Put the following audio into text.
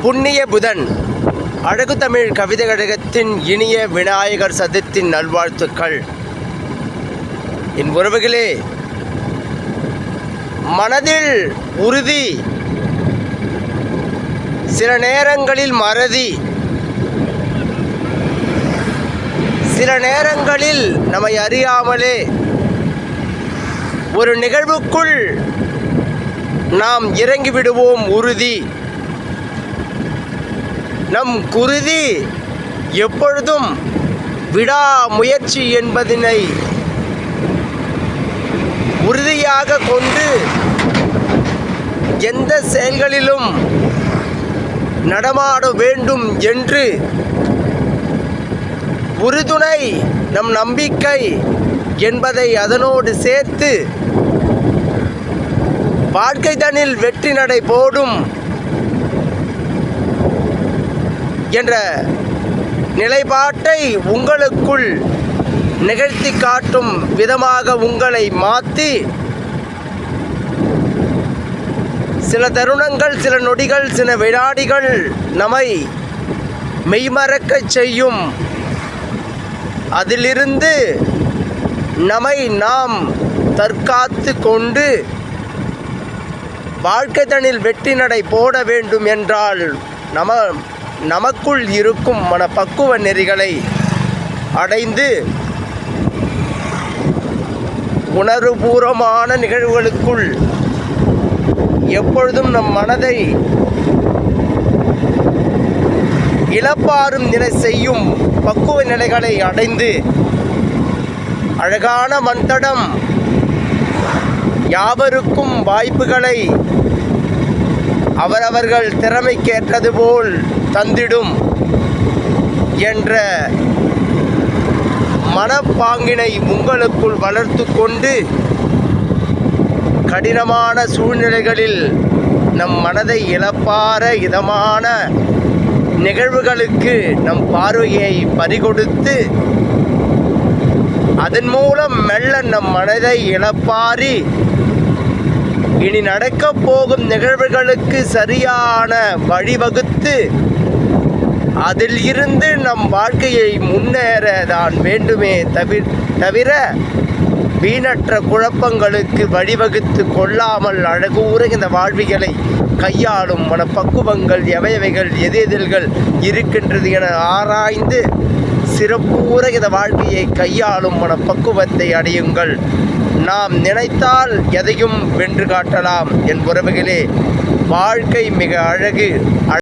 புண்ணிய புதன் அழகு தமிழ் கவிதை கழகத்தின் இனிய விநாயகர் சதுர்த்தி நல்வாழ்த்துக்கள். என் உறவுகளே, மனதில் உறுதி, சில நேரங்களில் மறதி, சில நேரங்களில் நம்மை அறியாமலே ஒரு நிகழ்வுக்குள் நாம் இறங்கிவிடுவோம். உறுதி, நம் குருதி எப்பொழுதும் விடாமுயற்சி என்பதனை உறுதியாக கொண்டு எந்த செயல்களிலும் நடமாட வேண்டும் என்று உறுதுணை நம் நம்பிக்கை என்பதை அதனோடு சேர்த்து வாழ்க்கை தனில் வெற்றி நடை போடும் என்ற நிலைப்பாட்டை உங்களுக்குள் நிகழ்த்தி காட்டும் விதமாக உங்களை மாற்றி சில தருணங்கள், சில நொடிகள், சில வினாடிகள் நம்மை மெய்மறக்கச் செய்யும். அதிலிருந்து நம்மை நாம் தற்காத்து கொண்டு வாழ்க்கை தனில் வெற்றி நடை போட வேண்டும் என்றால் நமக்குள் இருக்கும் மனப்பக்குவ நெறிகளை அடைந்து உணர்வுபூர்வமான நிகழ்வுகளுக்குள் எப்பொழுதும் நம் மனதை இளப்பாறும் நிலை செய்யும் பக்குவ நிலைகளை அடைந்து அழகான மண்தடம் யாவருக்கும் வாய்ப்புகளை அவரவர்கள் திறமைக்கேற்றது போல் தந்திடும் என்ற மனப்பாங்கினை உங்களுக்குள் வளர்த்து கொண்டு கடினமான சூழ்நிலைகளில் நம் மனதை இளப்பார இதமான நிகழ்வுகளுக்கு நம் பார்வையை பறிகொடுத்து அதன் மூலம் மெல்ல நம் மனதை இளப்பாரி இனி நடக்கப் போகும் நிகழ்வுகளுக்கு சரியான வழிவகுத்து அதில் இருந்து நம் வாழ்க்கையை முன்னேற தான் வேண்டுமே தவிர வீணற்ற குழப்பங்களுக்கு வழிவகுத்து கொள்ளாமல் அழகூற இந்த வாழ்விகளை கையாளும் மனப்பக்குவங்கள் எவைகள் எதிர்கள் இருக்கின்றது என ஆராய்ந்து சிறப்பூற இந்த வாழ்க்கையை கையாளும் மனப்பக்குவத்தை அடையுங்கள். நாம் நினைத்தால் எதையும் வென்று காட்டலாம். என் உறவுகளே, வாழ்க்கை மிக அழகு.